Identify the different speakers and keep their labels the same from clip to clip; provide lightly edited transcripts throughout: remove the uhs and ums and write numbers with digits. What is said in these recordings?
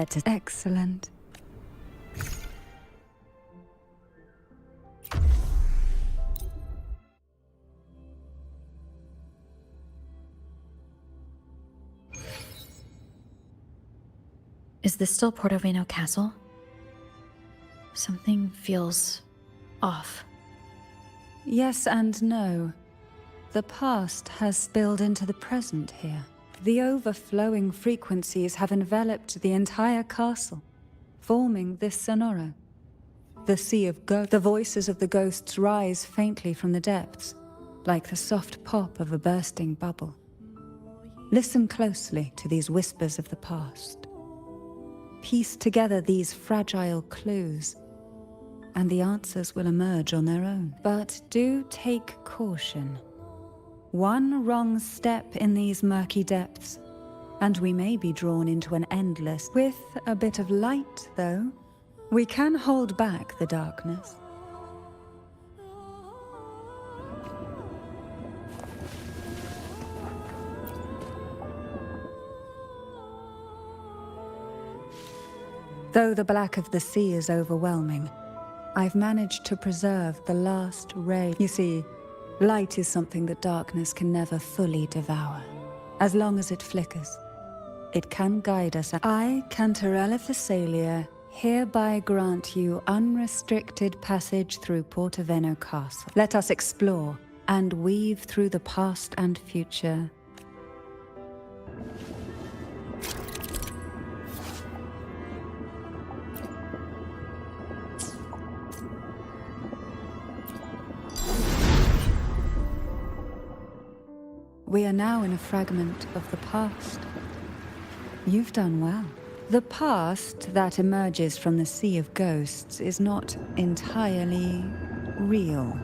Speaker 1: prepared to... Excellent.
Speaker 2: Is this still Portoveno Castle? Something feels off.
Speaker 1: Yes and no. The past has spilled into the present here. The overflowing frequencies have enveloped the entire castle, forming this sonoro. The sea of ghosts. The voices of the ghosts rise faintly from the depths, like the soft pop of a bursting bubble. Listen closely to these whispers of the past. Piece together these fragile clues, and the answers will emerge on their own. But do take caution. One wrong step in these murky depths, and we may be drawn into an endless... With a bit of light, though, we can hold back the darkness. Though the black of the sea is overwhelming, I've managed to preserve the last ray. You see, light is something that darkness can never fully devour. As long as it flickers, it can guide us. I, Cantarella Thessalia, hereby grant you unrestricted passage through Portoveno Castle. Let us explore and weave through the past and future. We are now in a fragment of the past. You've done well. The past that emerges from the Sea of Ghosts is not entirely real.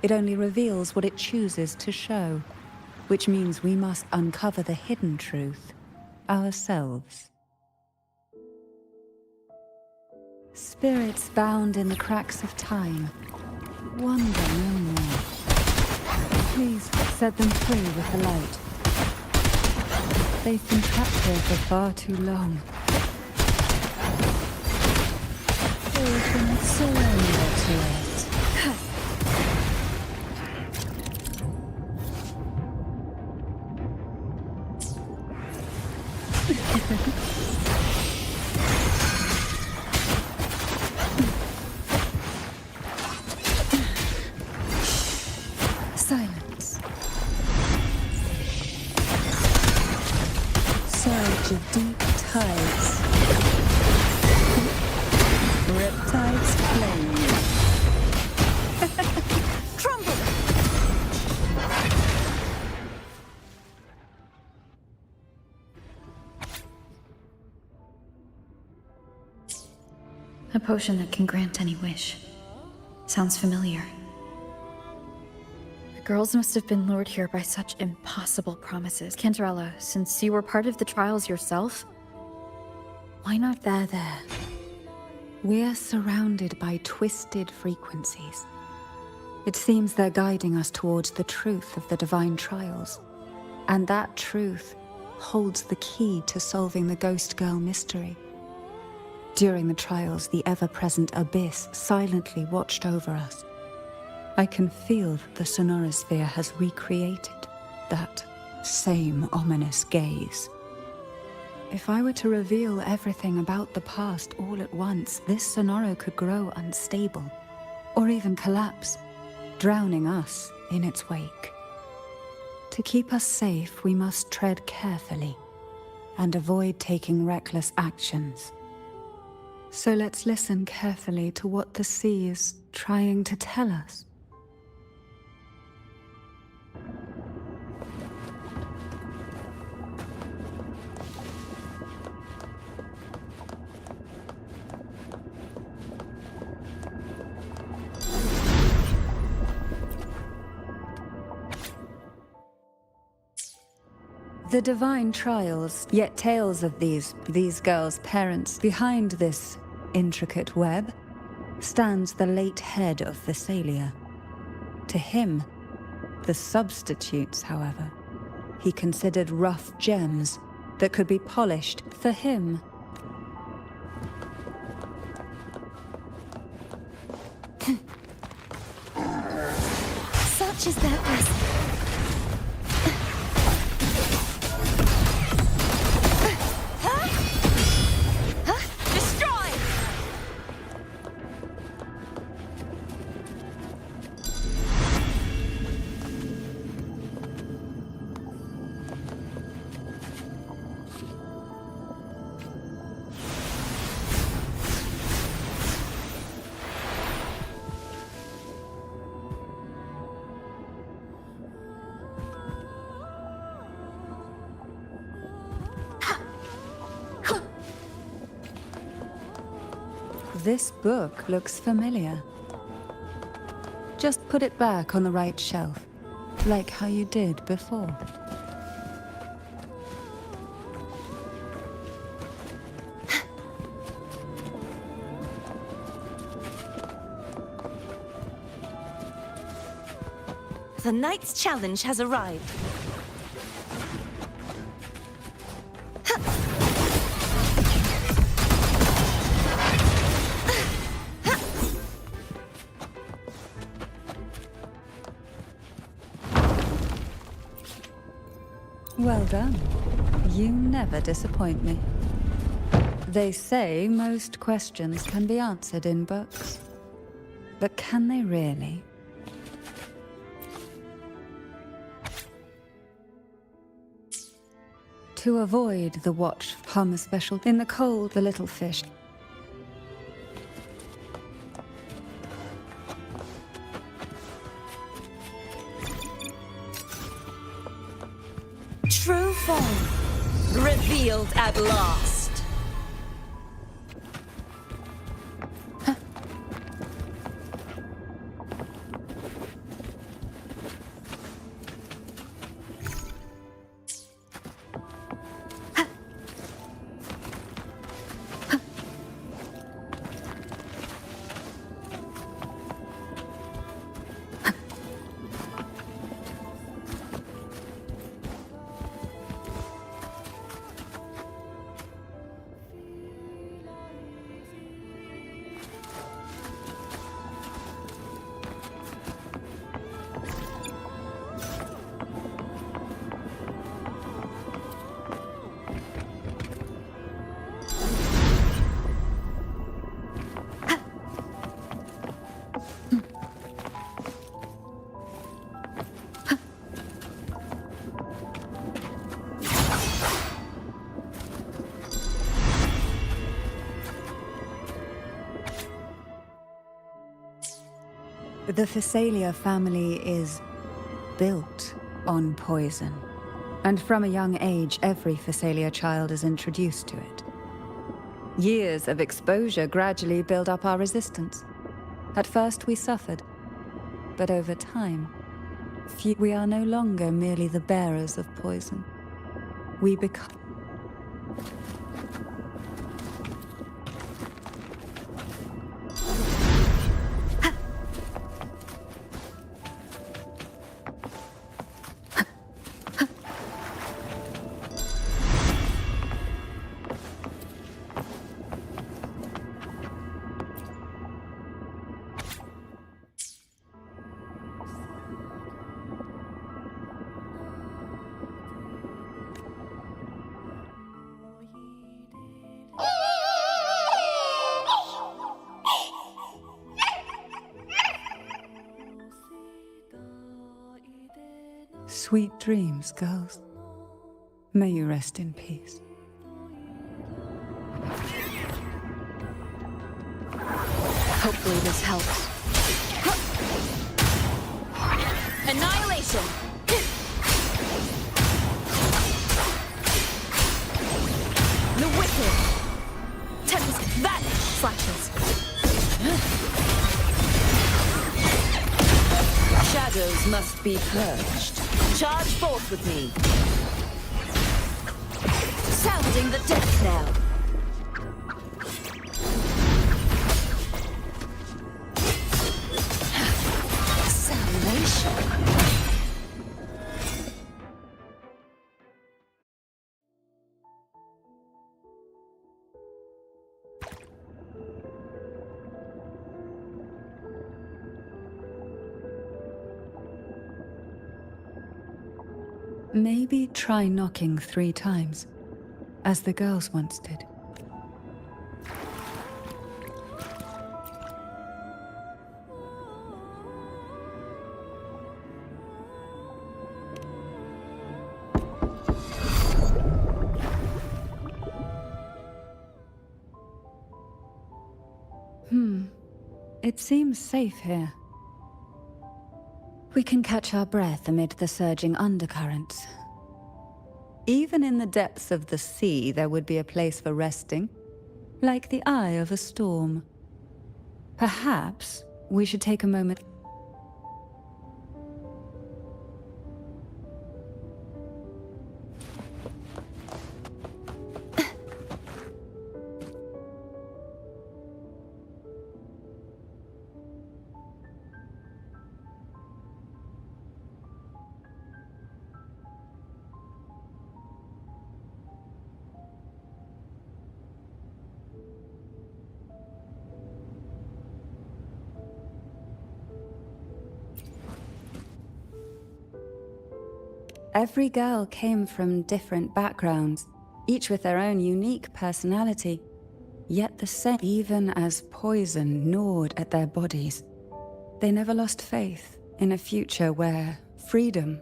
Speaker 1: It only reveals what it chooses to show, which means we must uncover the hidden truth ourselves. Spirits bound in the cracks of time wonder no more. Please set them free with the light. They've been trapped here for far too long. They can surrender to it. Silence. Surge of deep tides. Riptides flame. Crumble!
Speaker 2: A potion that can grant any wish. Sounds familiar. The girls must have been lured here by such impossible promises. Cantarella, since you were part of the trials yourself, why not there?
Speaker 1: We're surrounded by twisted frequencies. It seems they're guiding us towards the truth of the divine trials. And that truth holds the key to solving the Ghost Girl mystery. During the trials, the ever-present abyss silently watched over us. I can feel that the sonorosphere has recreated that same ominous gaze. If I were to reveal everything about the past all at once, this sonoro could grow unstable, or even collapse, drowning us in its wake. To keep us safe, we must tread carefully and avoid taking reckless actions. So let's listen carefully to what the sea is trying to tell us. The divine trials, yet tales of these girls' parents. Behind this intricate web stands the late head of Thessalia. To him, the substitutes, however, he considered rough gems that could be polished for him.
Speaker 2: Such is their blessing.
Speaker 1: This book looks familiar. Just put it back on the right shelf, like how you did before.
Speaker 3: The Knight's Challenge has arrived.
Speaker 1: Well done. You never disappoint me. They say most questions can be answered in books. But can they really? To avoid the watch hum special in the cold, the little fish.
Speaker 3: True form revealed at last.
Speaker 1: The Physalia family is built on poison. And from a young age, every Physalia child is introduced to it. Years of exposure gradually build up our resistance. At first we suffered, but over time, we are no longer merely the bearers of poison. We become... Sweet dreams, girls. May you rest in peace.
Speaker 2: Hopefully this helps.
Speaker 3: Annihilation! The wicked! Tempest, vanish!
Speaker 2: Flashes.
Speaker 3: Shadows must be purged. Charge forth with me. Sounding the death knell. Salvation.
Speaker 1: Maybe try knocking 3 times, as the girls once did. It seems safe here. We can catch our breath amid the surging undercurrents. Even in the depths of the sea, there would be a place for resting, like the eye of a storm. Perhaps we should take a moment. Every girl came from different backgrounds, each with their own unique personality, yet the same. Even as poison gnawed at their bodies, they never lost faith in a future where freedom.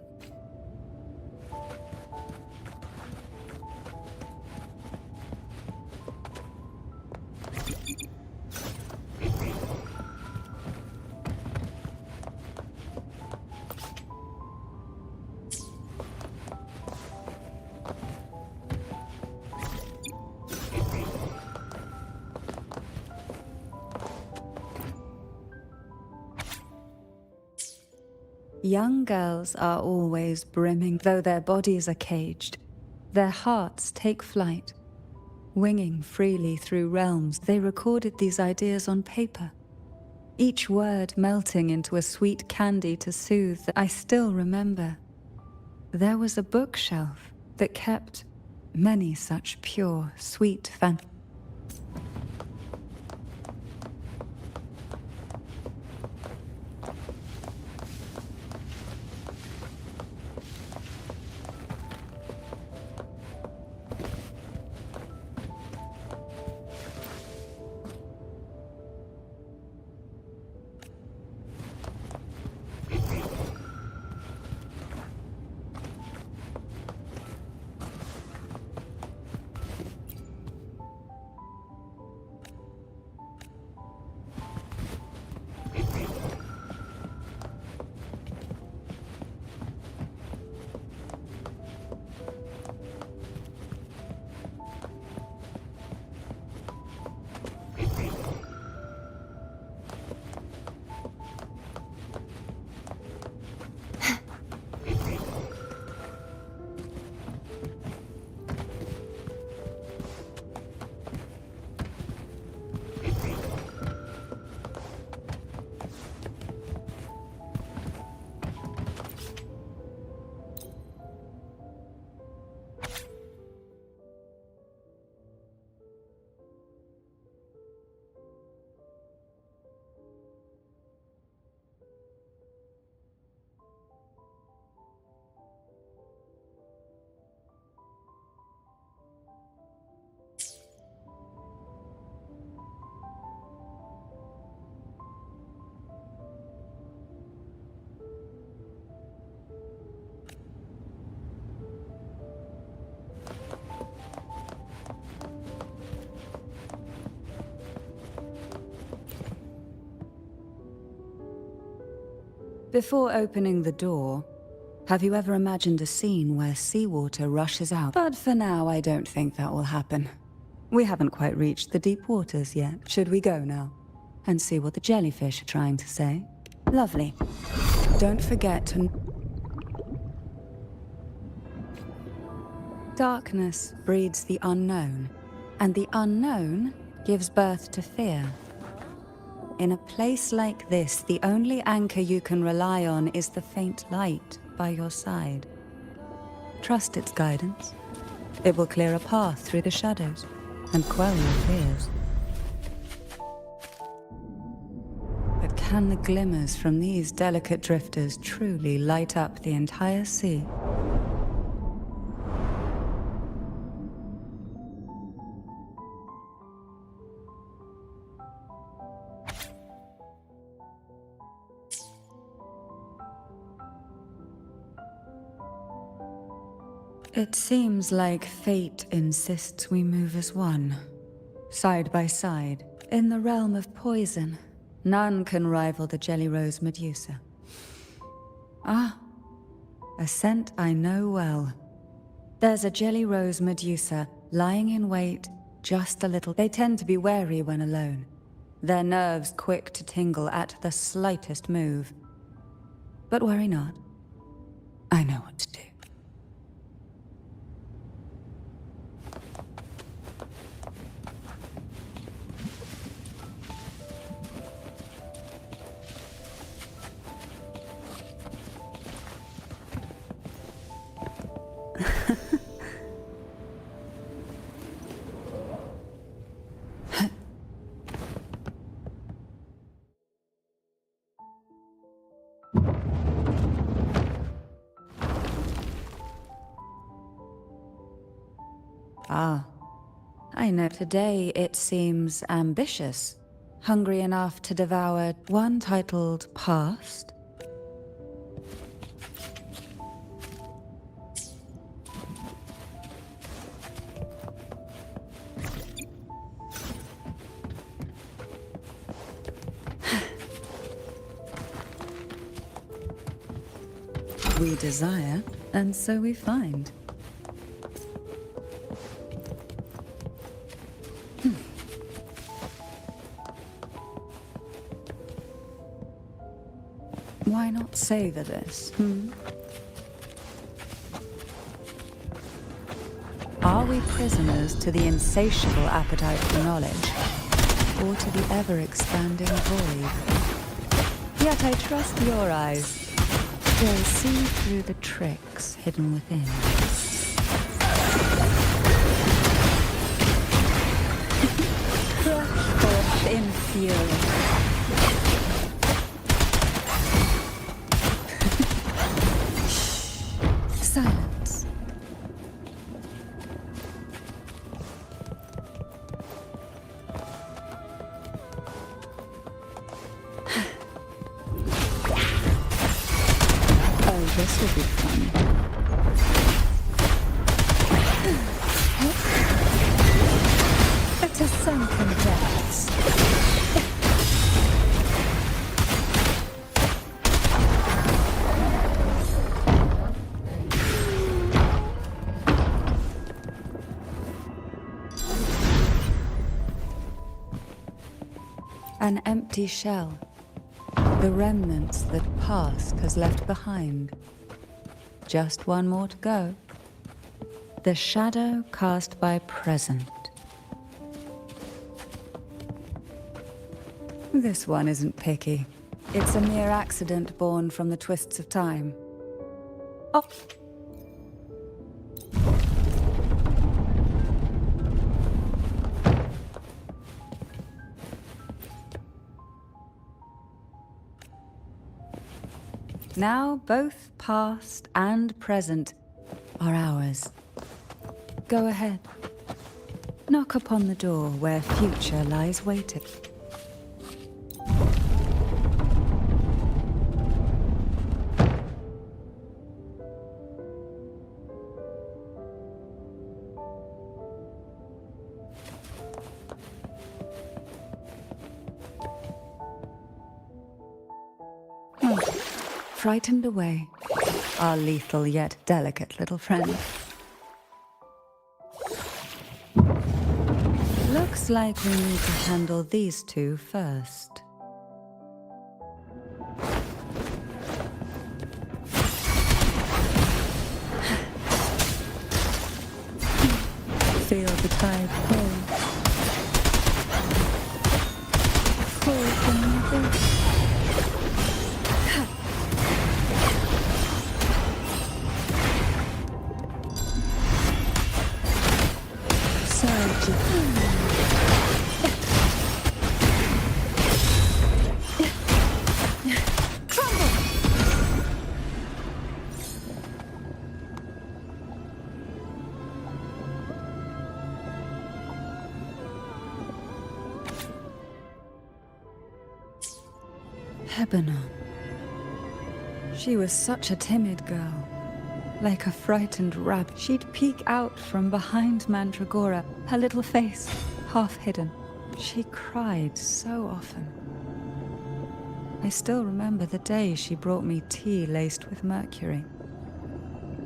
Speaker 1: Young girls are always brimming, though their bodies are caged. Their hearts take flight. Winging freely through realms, they recorded these ideas on paper, each word melting into a sweet candy to soothe. I still remember. There was a bookshelf that kept many such pure, sweet fantasies. Before opening the door, have you ever imagined a scene where seawater rushes out? But for now, I don't think that will happen. We haven't quite reached the deep waters yet. Should we go now and see what the jellyfish are trying to say? Lovely. Don't forget to... Darkness breeds the unknown, and the unknown gives birth to fear. In a place like this, the only anchor you can rely on is the faint light by your side. Trust its guidance. It will clear a path through the shadows and quell your fears. But can the glimmers from these delicate drifters truly light up the entire sea? It seems like fate insists we move as one, side by side. In the realm of poison, none can rival the Jelly Rose Medusa. Ah, a scent I know well. There's a Jelly Rose Medusa lying in wait just a little. They tend to be wary when alone, their nerves quick to tingle at the slightest move. But worry not. I know what to do. Ah, I know. Today it seems ambitious, hungry enough to devour one titled Past. We desire, and so we find. Why not savor this, Are we prisoners to the insatiable appetite for knowledge, or to the ever-expanding void? Yet I trust your eyes. They'll see through the tricks hidden within. Crush forth in fury. Silence. Oh, this will be fun. To sunken depths. An empty shell. The remnants that past has left behind. Just one more to go. The shadow cast by present. This one isn't picky. It's a mere accident born from the twists of time. Oh! Now both past and present are ours. Go ahead. Knock upon the door where future lies waiting. Frightened away, our lethal yet delicate little friend. Looks like we need to handle these two first. Feel the tide pull. Pull from the Hebanon. She was such a timid girl. Like a frightened rabbit, she'd peek out from behind Mandragora, her little face half hidden. She cried so often. I still remember the day she brought me tea laced with mercury.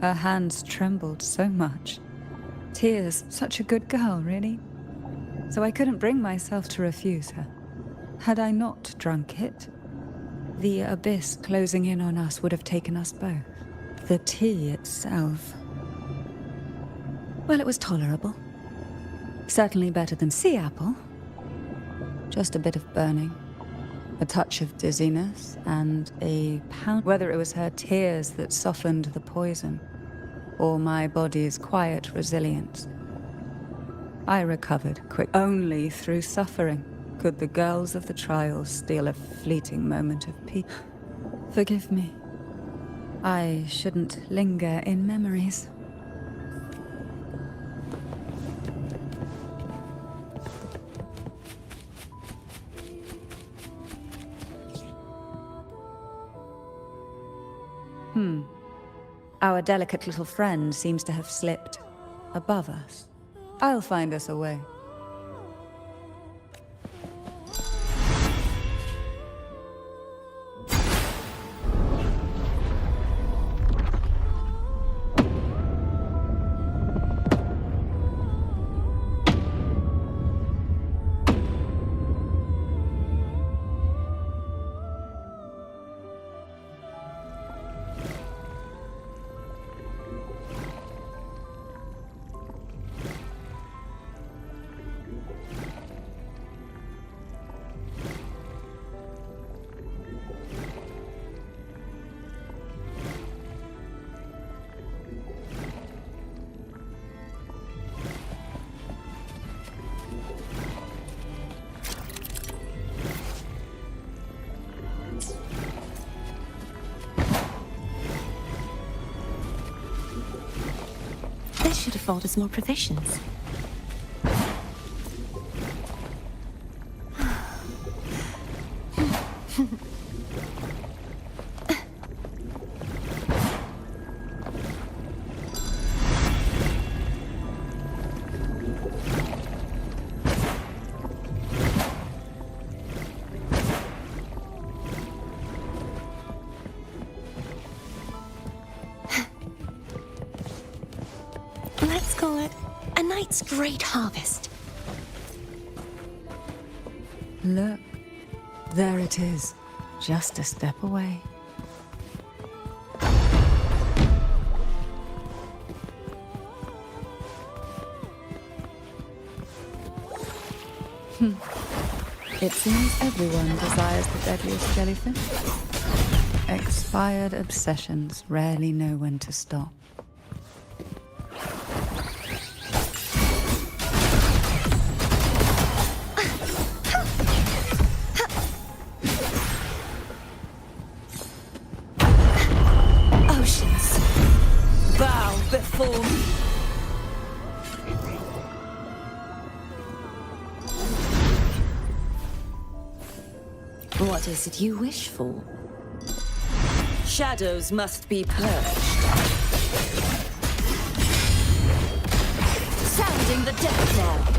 Speaker 1: Her hands trembled so much. Tears, such a good girl, really. So I couldn't bring myself to refuse her. Had I not drunk it, the abyss closing in on us would have taken us both. The tea itself, well, it was tolerable. Certainly better than sea apple. Just a bit of burning, a touch of dizziness, and a pound. Whether it was her tears that softened the poison, or my body's quiet resilience, I recovered quick. Only through suffering could the girls of the trials steal a fleeting moment of peace. Forgive me. I shouldn't linger in memories. Our delicate little friend seems to have slipped above us. I'll find us a way.
Speaker 4: They should afford us more provisions. Let's call it a night's great harvest.
Speaker 1: Look, there it is, just a step away. It seems everyone desires the deadliest jellyfish. Expired obsessions rarely know when to stop.
Speaker 3: Oceans, bow before me.
Speaker 4: What is it you wish for?
Speaker 3: Shadows must be purged. Sounding the death knell.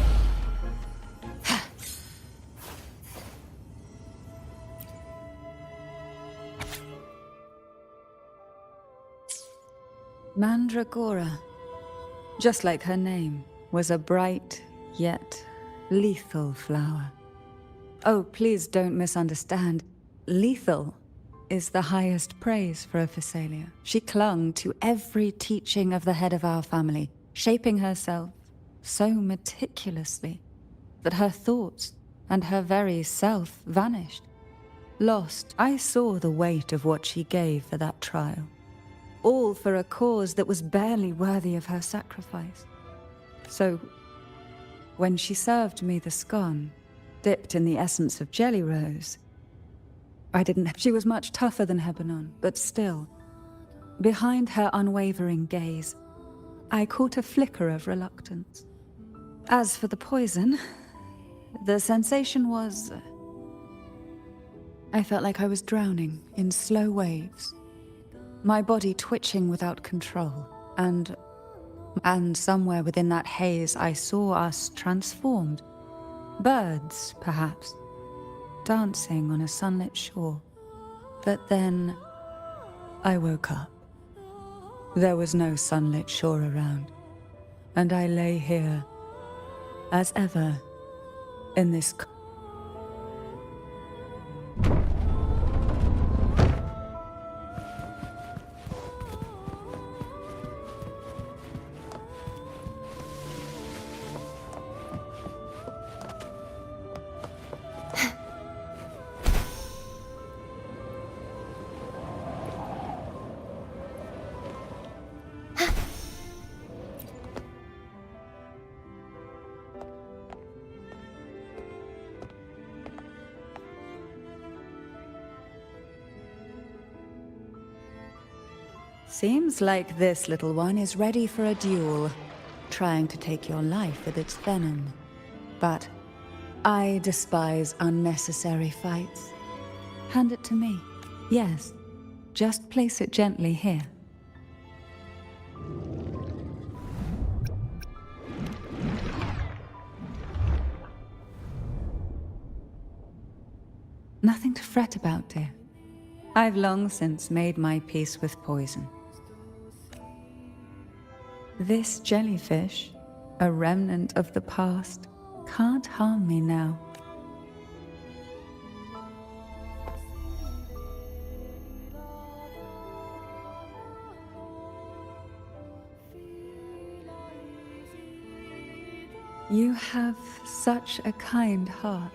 Speaker 1: Mandragora, just like her name, was a bright yet lethal flower. Oh, please don't misunderstand. Lethal is the highest praise for a Physalia. She clung to every teaching of the head of our family, shaping herself so meticulously that her thoughts and her very self vanished. Lost, I saw the weight of what she gave for that trial. All for a cause that was barely worthy of her sacrifice. So, when she served me the scone, dipped in the essence of jelly rose, she was much tougher than Hebanon, but still, behind her unwavering gaze, I caught a flicker of reluctance. As for the poison, the sensation was... I felt like I was drowning in slow waves. my body twitching without control, and somewhere within that haze I saw us transformed. Birds, perhaps, dancing on a sunlit shore. But then I woke up. There was no sunlit shore around, and I lay here, as ever, in this Seems like this little one is ready for a duel, trying to take your life with its venom. But I despise unnecessary fights. Hand it to me. Yes, just place it gently here. Nothing to fret about, dear. I've long since made my peace with poison. This jellyfish, a remnant of the past, can't harm me now. You have such a kind heart.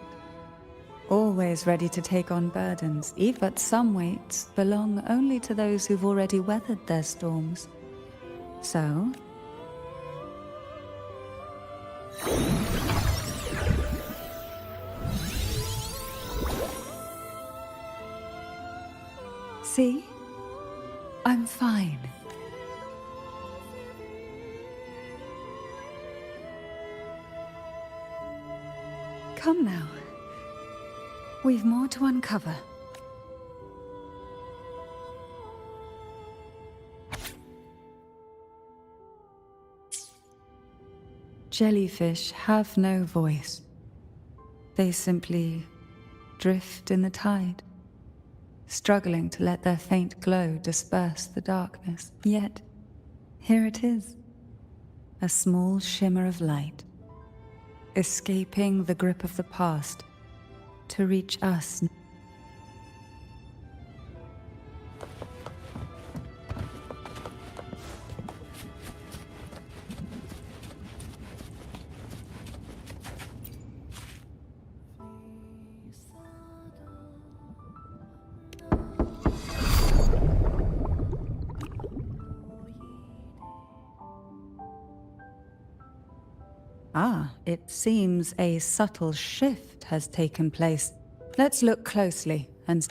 Speaker 1: Always ready to take on burdens, but some weights belong only to those who've already weathered their storms. So, see? I'm fine. Come now. We've more to uncover. Jellyfish have no voice. They simply drift in the tide, struggling to let their faint glow disperse the darkness. Yet, here it is, a small shimmer of light, escaping the grip of the past to reach us. Ah, it seems a subtle shift has taken place. Let's look closely and...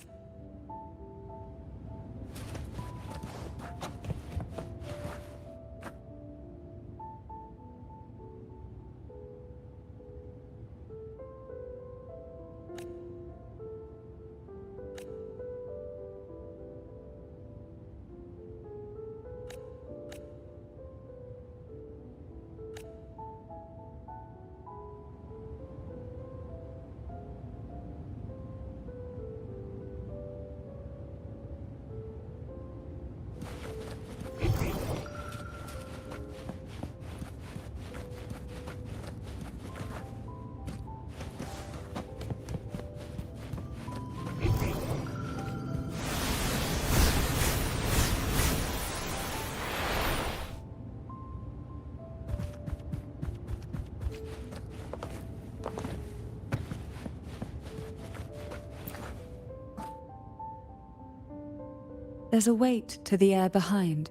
Speaker 1: There's a weight to the air behind.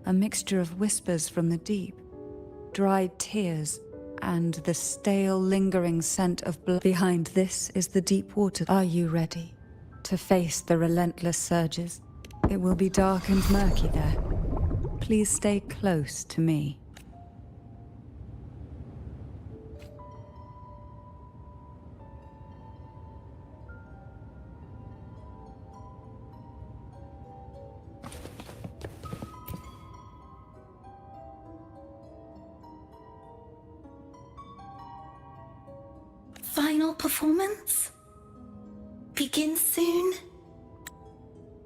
Speaker 1: A mixture of whispers from the deep, dried tears, and the stale, lingering scent of blood. Behind this is the deep water. Are you ready to face the relentless surges? It will be dark and murky there. Please stay close to me.
Speaker 4: final performance begins soon.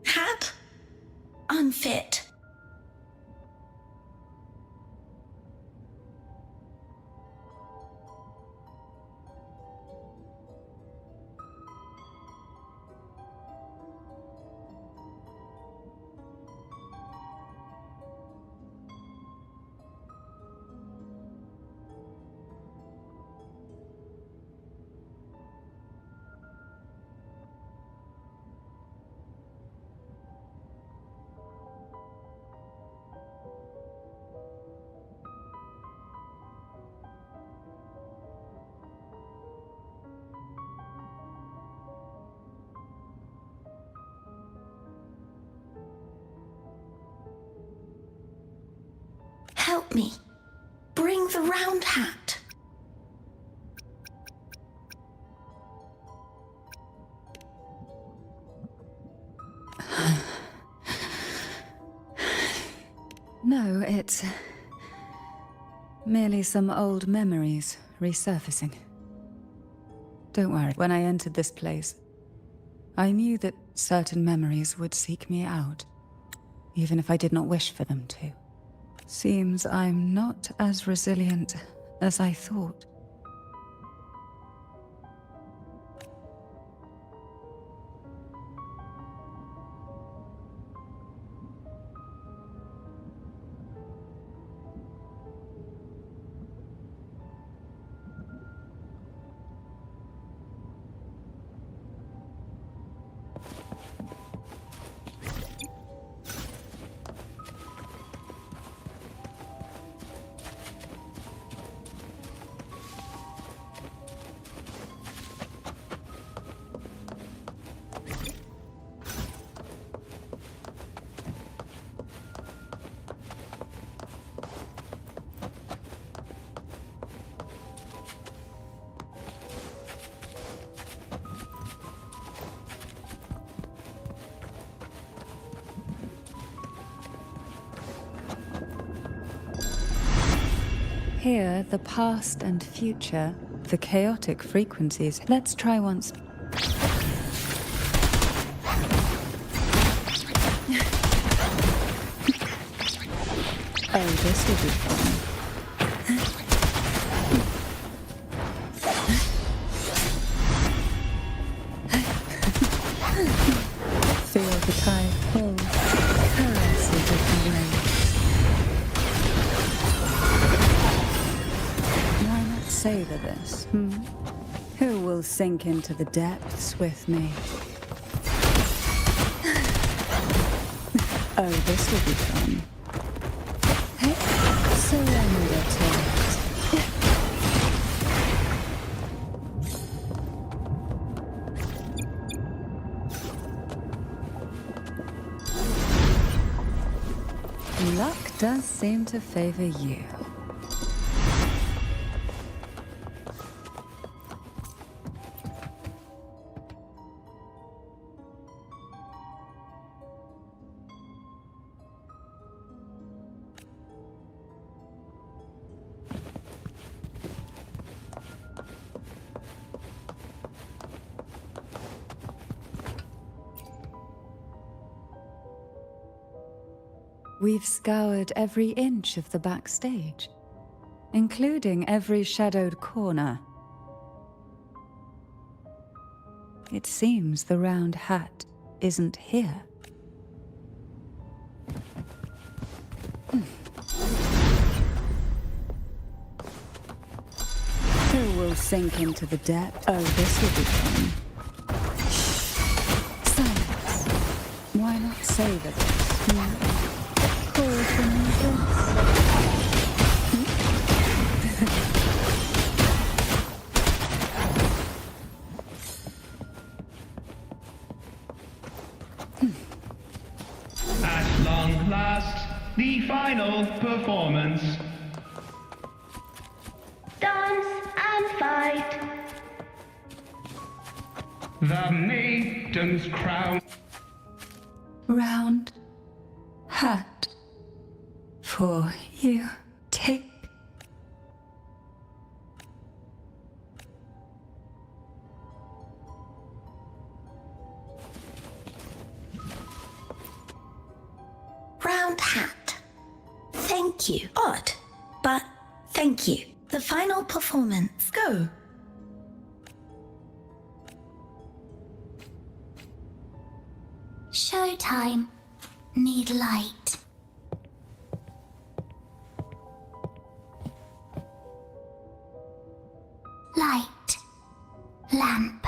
Speaker 4: Hat unfit. Help me. Bring the round hat.
Speaker 1: No, it's merely some old memories resurfacing. Don't worry, when I entered this place, I knew that certain memories would seek me out, even if I did not wish for them to. Seems I'm not as resilient as I thought. Here, the past and future, the chaotic frequencies. Let's try once. Oh, this will be fun. Feel the tide pull, caress a different way. Why not savor this, Who will sink into the depths with me? Oh, this will be fun. Hey, surrender to it. Luck does seem to favor you. We've scoured every inch of the backstage, including every shadowed corner. It seems the round hat isn't here. Who will sink into the depth? Oh, this will be fun. Silence. Why not savor this?
Speaker 5: At long last, the final performance.
Speaker 6: Dance and fight.
Speaker 5: The maiden's crown.
Speaker 1: Round hat for you. Take.
Speaker 4: round hat. Thank you. Odd, but thank you. The final performance. Go.
Speaker 6: Showtime. Need light. Light. Lamp.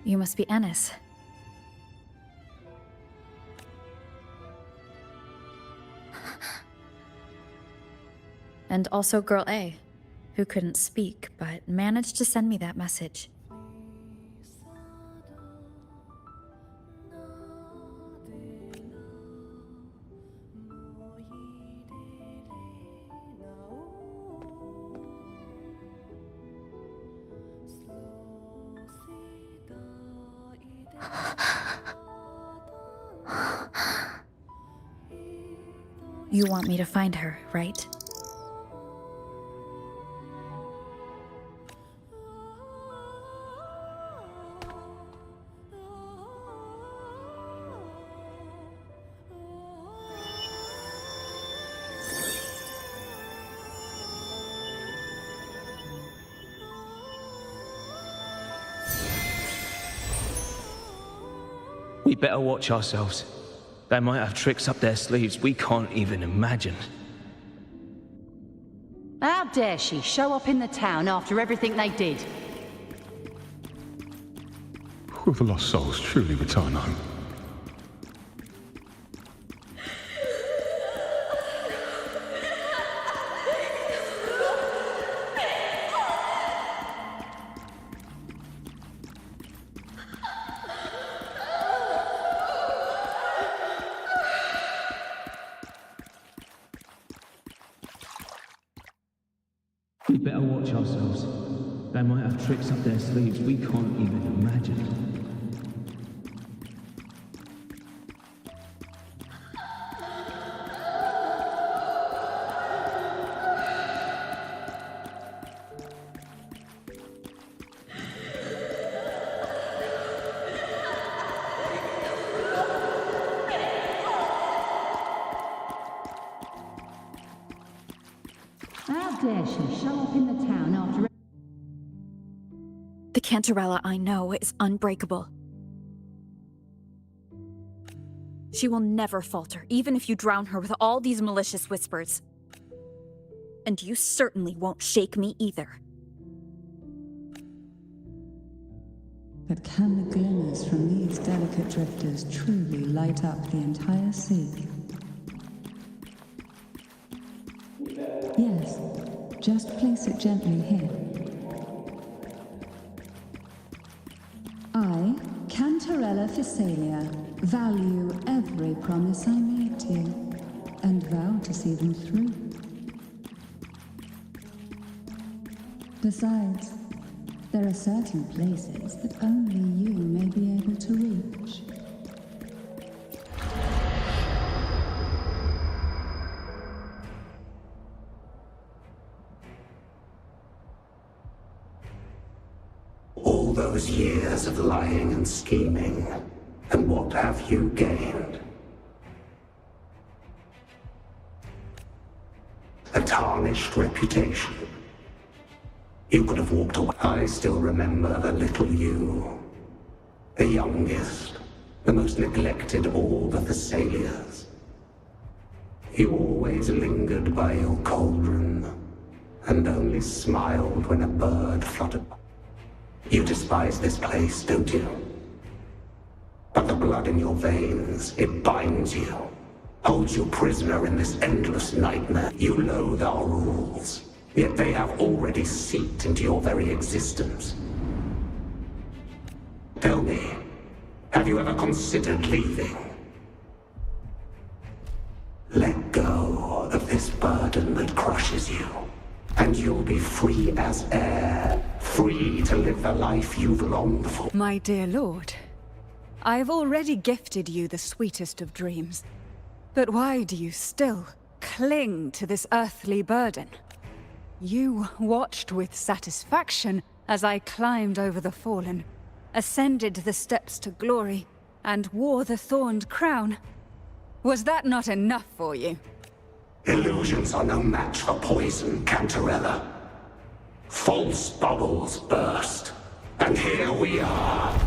Speaker 2: You must be Ennis. And also Girl A, who couldn't speak, but managed to send me that message. You want me to find her, right?
Speaker 7: We better watch ourselves. They might have tricks up their sleeves we can't even imagine.
Speaker 8: How dare she show up in the town after everything they did?
Speaker 9: Will the lost souls truly return home?
Speaker 7: We better watch ourselves. They might have tricks up their sleeves we can't even imagine.
Speaker 8: How dare she show up in the town after...
Speaker 2: The Cantarella I know is unbreakable. She will never falter, even if you drown her with all these malicious whispers. And you certainly won't shake me either.
Speaker 10: But can the glimmers from these delicate drifters truly light up the entire sea? Yes, just place it gently here. I, Cantarella Physalia, value every promise I made to you, and vow to see them through. Besides, there are certain places that only you may be able to reach.
Speaker 11: those years of lying and scheming, and what have you gained? A tarnished reputation. You could have walked away. I still remember the little you. The youngest, the most neglected of all the Thessalians. You always lingered by your cauldron, and only smiled when a bird fluttered. You despise this place, don't you? But the blood in your veins, it binds you, holds you prisoner in this endless nightmare. You loathe our rules, yet they have already seeped into your very existence. Tell me, have you ever considered leaving? Let go of this burden that crushes you, and you'll be free as air, free to live the life you've longed for.
Speaker 1: My dear lord, I've already gifted you the sweetest of dreams. But why do you still cling to this earthly burden? You watched with satisfaction as I climbed over the fallen, ascended the steps to glory, and wore the thorned crown. Was that not enough for you?
Speaker 11: Illusions are no match for poison, Cantarella. False bubbles burst, and here we are.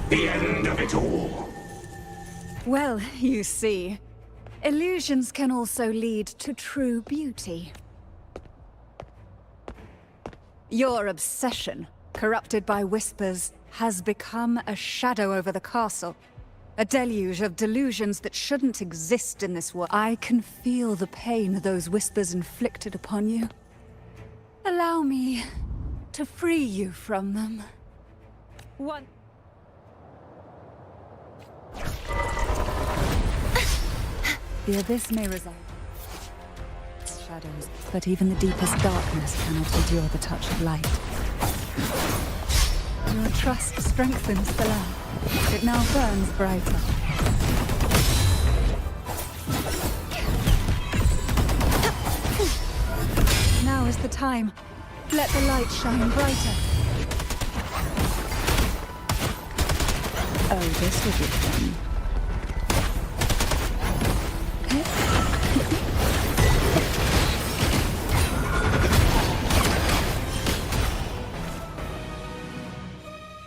Speaker 11: The end of it all.
Speaker 1: Well, you see, illusions can also lead to true beauty. Your obsession, corrupted by whispers, has become a shadow over the castle. A deluge of delusions that shouldn't exist in this world. I can feel the pain those whispers inflicted upon you. Allow me to free you from them. One. The abyss may reside in shadows, but even the deepest darkness cannot endure the touch of light. Your trust strengthens the lamp. It now burns brighter. Now is the time. Let the light shine brighter. Oh, this will be fun.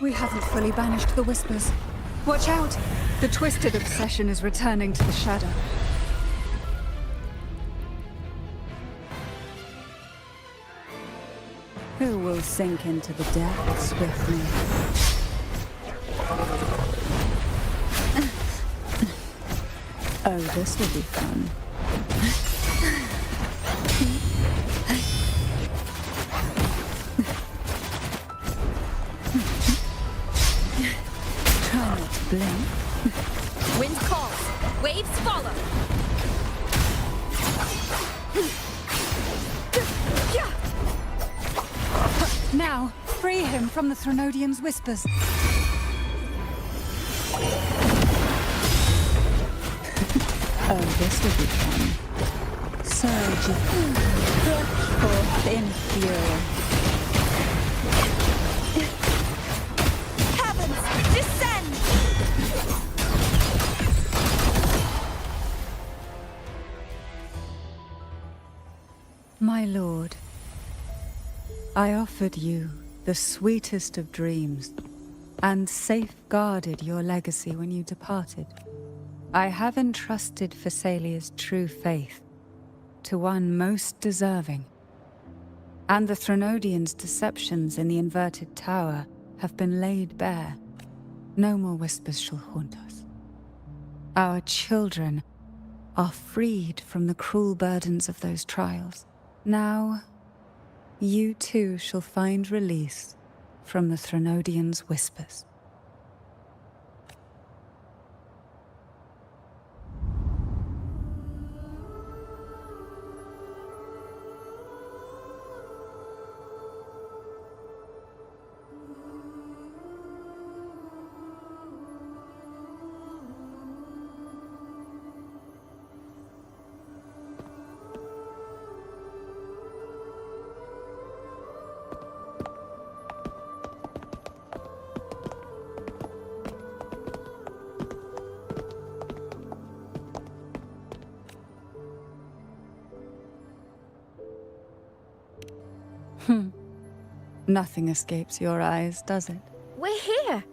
Speaker 1: We haven't fully banished the whispers. Watch out! The twisted obsession is returning to the shadow. Who will sink into the depths with me? Oh, this will be fun. Try not to blink.
Speaker 3: Wind calls, waves follow.
Speaker 1: Now, free him from the Threnodian's whispers. Oh, this will be fun. Surge, rush forth in fury.
Speaker 3: Heavens, descend!
Speaker 1: My lord, I offered you the sweetest of dreams, and safeguarded your legacy when you departed. I have entrusted Thessalia's true faith to one most deserving, and the Threnodians' deceptions in the inverted tower have been laid bare. No more whispers shall haunt us. Our children are freed from the cruel burdens of those trials. Now, you too shall find release from the Threnodians' whispers. Nothing escapes your eyes, does it?
Speaker 2: We're here,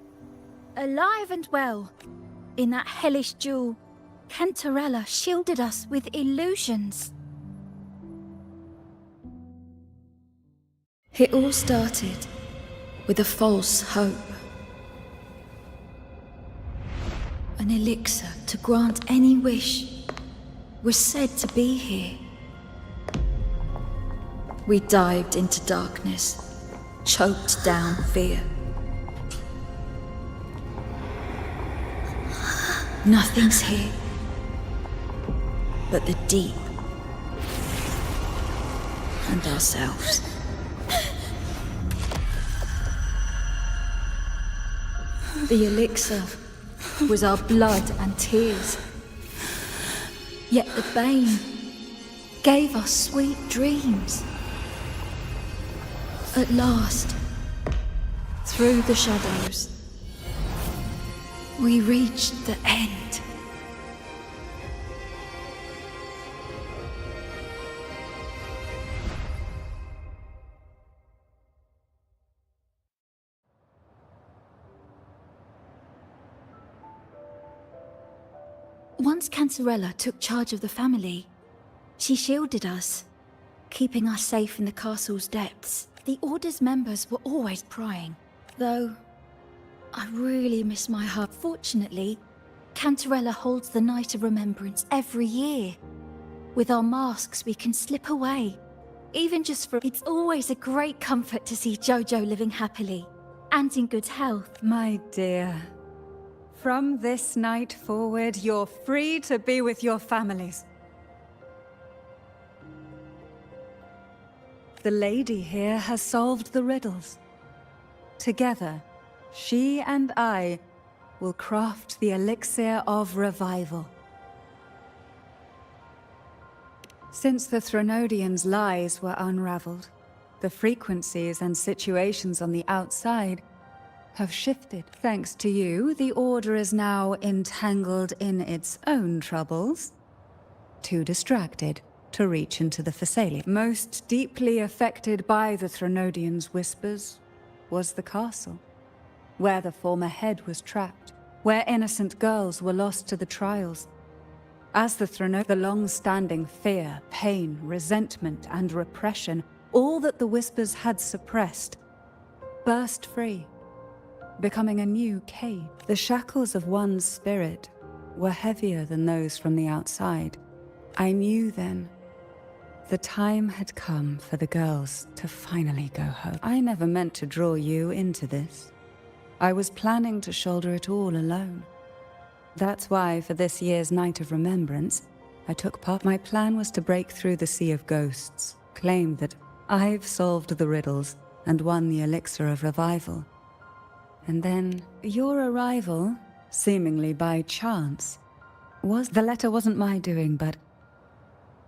Speaker 2: alive and well. In that hellish duel, Cantarella shielded us with illusions. It all started with a false hope. An elixir to grant any wish was said to be here. We dived into darkness, choked down fear. Nothing's here but the deep and ourselves. The elixir was our blood and tears. Yet the bane gave us sweet dreams. At last, through the shadows, we reached the end. Once Cantarella took charge of the family, she shielded us, keeping us safe in the castle's depths. The Order's members were always prying, though I really miss my hub. Fortunately, Cantarella holds the Night of Remembrance every year. With our masks, we can slip away, even just for... It's always a great comfort to see Jojo living happily and in good health.
Speaker 1: My dear, from this night forward, you're free to be with your families. The lady here has solved the riddles. Together, she and I will craft the elixir of revival. Since the Threnodians' lies were unraveled, the frequencies and situations on the outside have shifted. Thanks to you, the Order is now entangled in its own troubles, too distracted to reach into the Physalia. Most deeply affected by the Threnodians' whispers was the castle, where the former head was trapped, where innocent girls were lost to the trials. As the long-standing fear, pain, resentment, and repression, all that the whispers had suppressed, burst free, becoming a new cage. The shackles of one's spirit were heavier than those from the outside. I knew then the time had come for the girls to finally go home. I never meant to draw you into this. I was planning to shoulder it all alone. That's why, for this year's Night of Remembrance, I took part. My plan was to break through the Sea of Ghosts, claim that I've solved the riddles and won the elixir of revival. And then your arrival, seemingly by chance, the letter wasn't my doing, but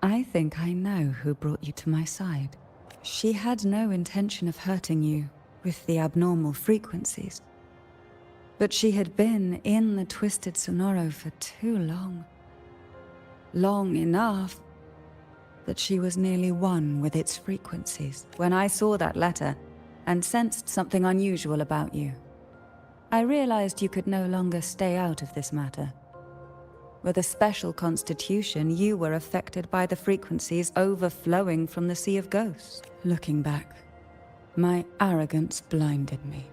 Speaker 1: I think I know who brought you to my side. She had no intention of hurting you with the abnormal frequencies. But she had been in the Twisted Sonoro for too long. Long enough that she was nearly one with its frequencies. When I saw that letter and sensed something unusual about you, I realized you could no longer stay out of this matter. With a special constitution, you were affected by the frequencies overflowing from the Sea of Ghosts. Looking back, my arrogance blinded me.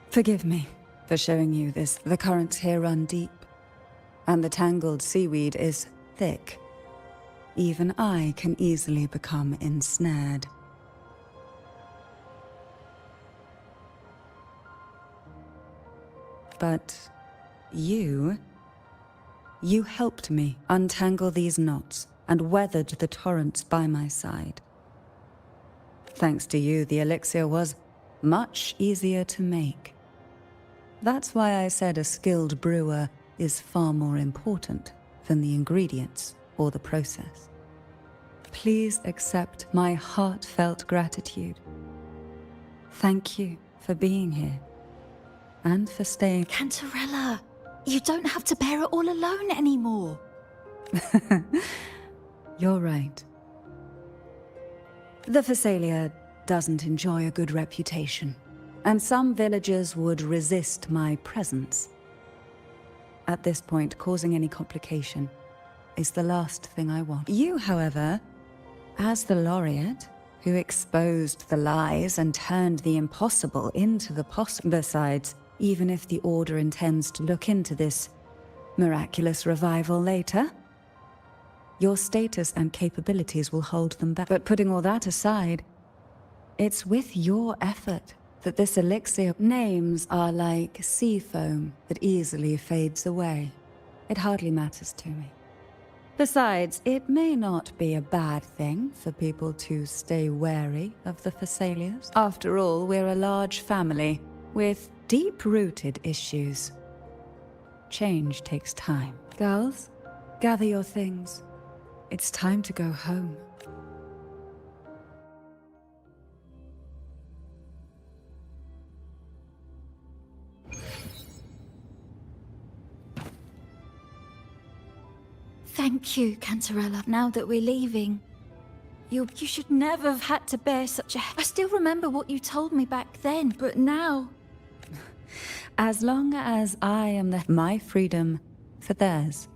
Speaker 1: Forgive me for showing you this. The currents here run deep, and the tangled seaweed is thick. Even I can easily become ensnared. But you helped me untangle these knots and weathered the torrents by my side. Thanks to you, the elixir was much easier to make. That's why I said a skilled brewer is far more important than the ingredients or the process. Please accept my heartfelt gratitude. Thank you for being here. And for staying.
Speaker 2: Cantarella, you don't have to bear it all alone anymore.
Speaker 1: You're right. The Phasalia doesn't enjoy a good reputation, and some villagers would resist my presence. At this point, causing any complication is the last thing I want. You, however, as the laureate who exposed the lies and turned the impossible into the possible. Besides, even if the Order intends to look into this miraculous revival later, your status and capabilities will hold them back. But putting all that aside, it's with your effort that this elixir... Names are like sea foam that easily fades away. It hardly matters to me. Besides, it may not be a bad thing for people to stay wary of the Phasalias. After all, we're a large family with deep-rooted issues. Change takes time. Girls, gather your things. It's time to go home.
Speaker 2: Thank you, Cantarella. Now that we're leaving, you should never have had to bear such a... I still remember what you told me back then, but now...
Speaker 1: As long as I am my freedom for theirs.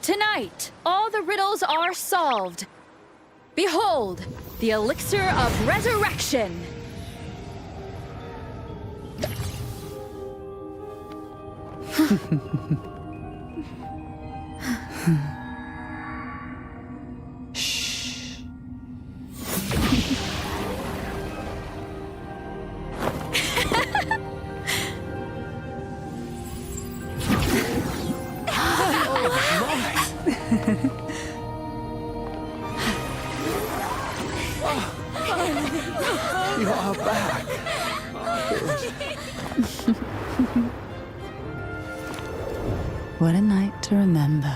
Speaker 3: Tonight, all the riddles are solved. Behold, the elixir of resurrection.
Speaker 1: Shh.
Speaker 9: You are back.
Speaker 1: What a night to remember.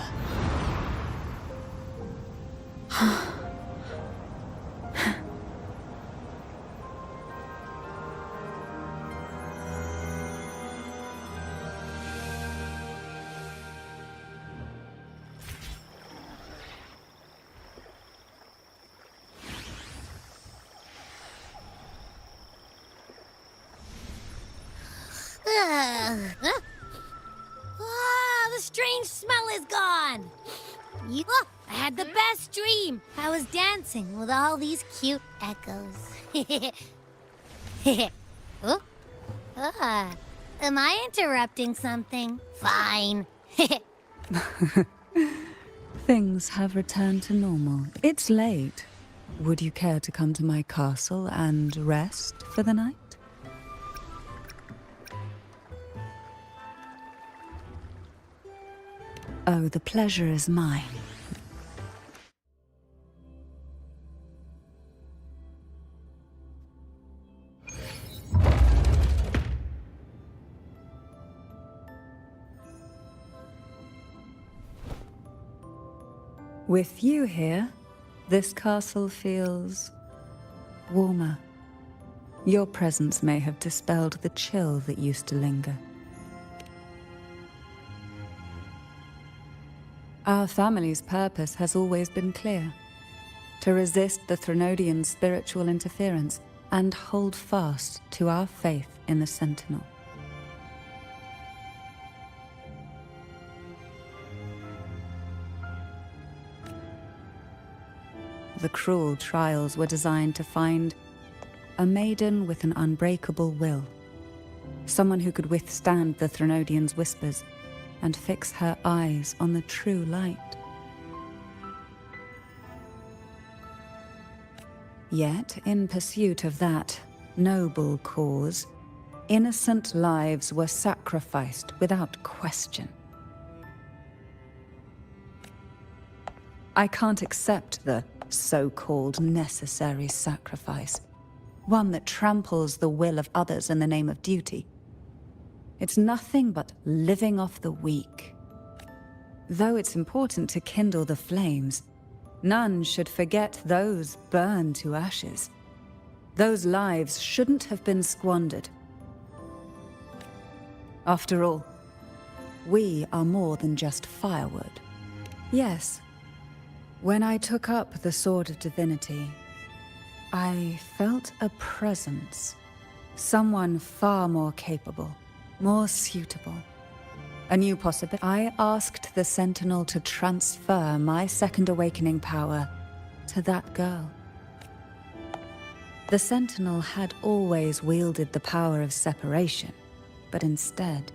Speaker 6: The strange smell is gone. I had the best dream. I was dancing with all these cute echoes. Oh? Am I interrupting something? Fine.
Speaker 1: Things have returned to normal. It's late. Would you care to come to my castle and rest for the night? Oh, the pleasure is mine. With you here, this castle feels warmer. Your presence may have dispelled the chill that used to linger. Our family's purpose has always been clear: to resist the Threnodian spiritual interference and hold fast to our faith in the Sentinel. The cruel trials were designed to find a maiden with an unbreakable will, someone who could withstand the Threnodians' whispers and fix her eyes on the true light. Yet, in pursuit of that noble cause, innocent lives were sacrificed without question. I can't accept the so-called necessary sacrifice, one that tramples the will of others in the name of duty. It's nothing but living off the weak. Though it's important to kindle the flames, none should forget those burned to ashes. Those lives shouldn't have been squandered. After all, we are more than just firewood. Yes, when I took up the Sword of Divinity, I felt a presence. Someone far more capable, more suitable. A new possibility. I asked the Sentinel to transfer my second awakening power to that girl. The Sentinel had always wielded the power of separation, but instead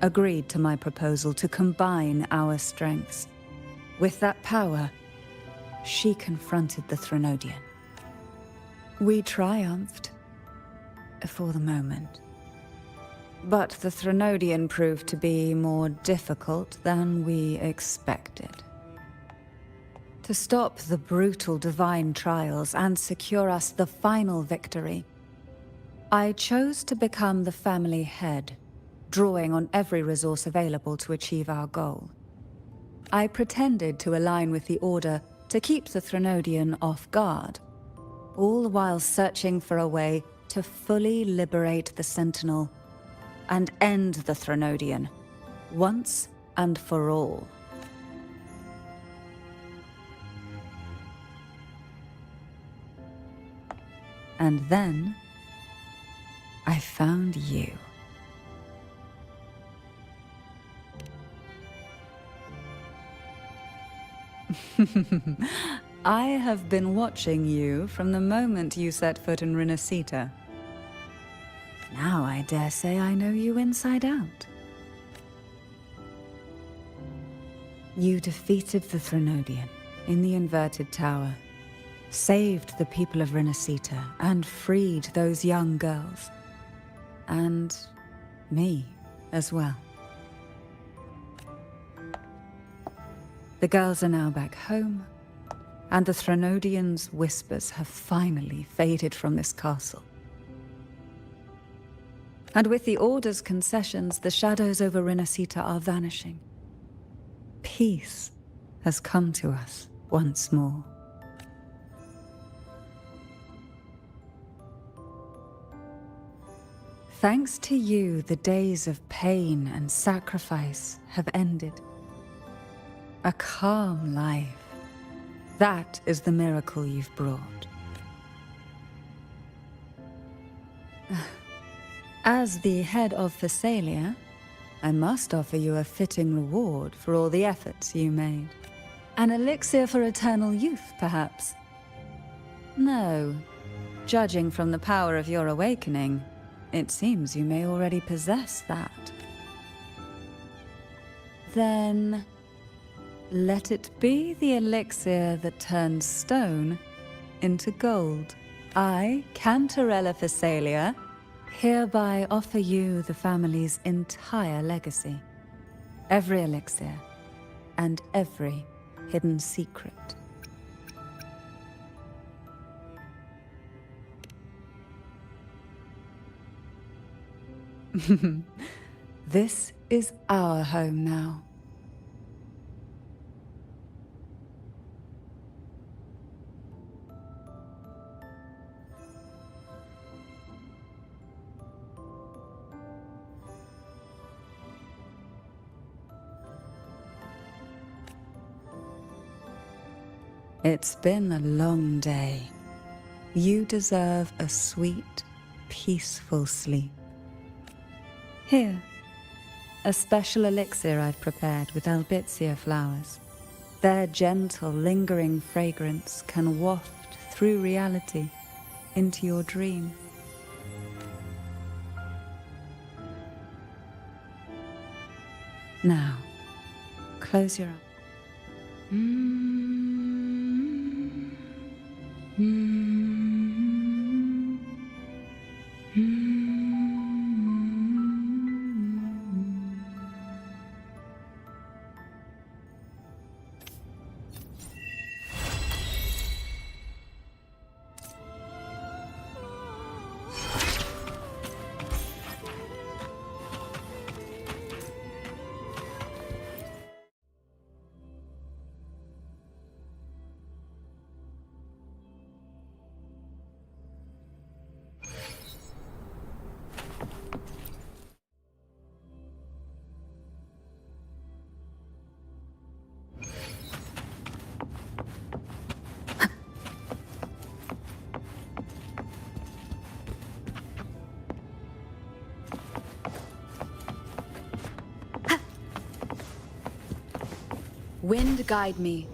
Speaker 1: agreed to my proposal to combine our strengths. With that power, she confronted the Threnodian. We triumphed, for the moment. But the Threnodian proved to be more difficult than we expected. To stop the brutal divine trials and secure us the final victory, I chose to become the family head, drawing on every resource available to achieve our goal. I pretended to align with the Order to keep the Threnodian off guard, all while searching for a way to fully liberate the Sentinel and end the Threnodian, once and for all. And then, I found you. I have been watching you from the moment you set foot in Renacita. Now I dare say I know you inside out. You defeated the Threnodian in the Inverted Tower, saved the people of Renacita, and freed those young girls. And me as well. The girls are now back home, and the Threnodian's whispers have finally faded from this castle. And with the Order's concessions, the shadows over Renacita are vanishing. Peace has come to us once more. Thanks to you, the days of pain and sacrifice have ended. A calm life. That is the miracle you've brought. As the head of Thessalia, I must offer you a fitting reward for all the efforts you made. An elixir for eternal youth, perhaps? No. Judging from the power of your awakening, it seems you may already possess that. Then, let it be the elixir that turns stone into gold. I, Cantarella Thessalia, hereby offer you the family's entire legacy. Every elixir and every hidden secret. This is our home now. It's been a long day. You deserve a sweet, peaceful sleep. Here, a special elixir I've prepared with Albizia flowers. Their gentle, lingering fragrance can waft through reality into your dream. Now, close your eyes. Wind guide me.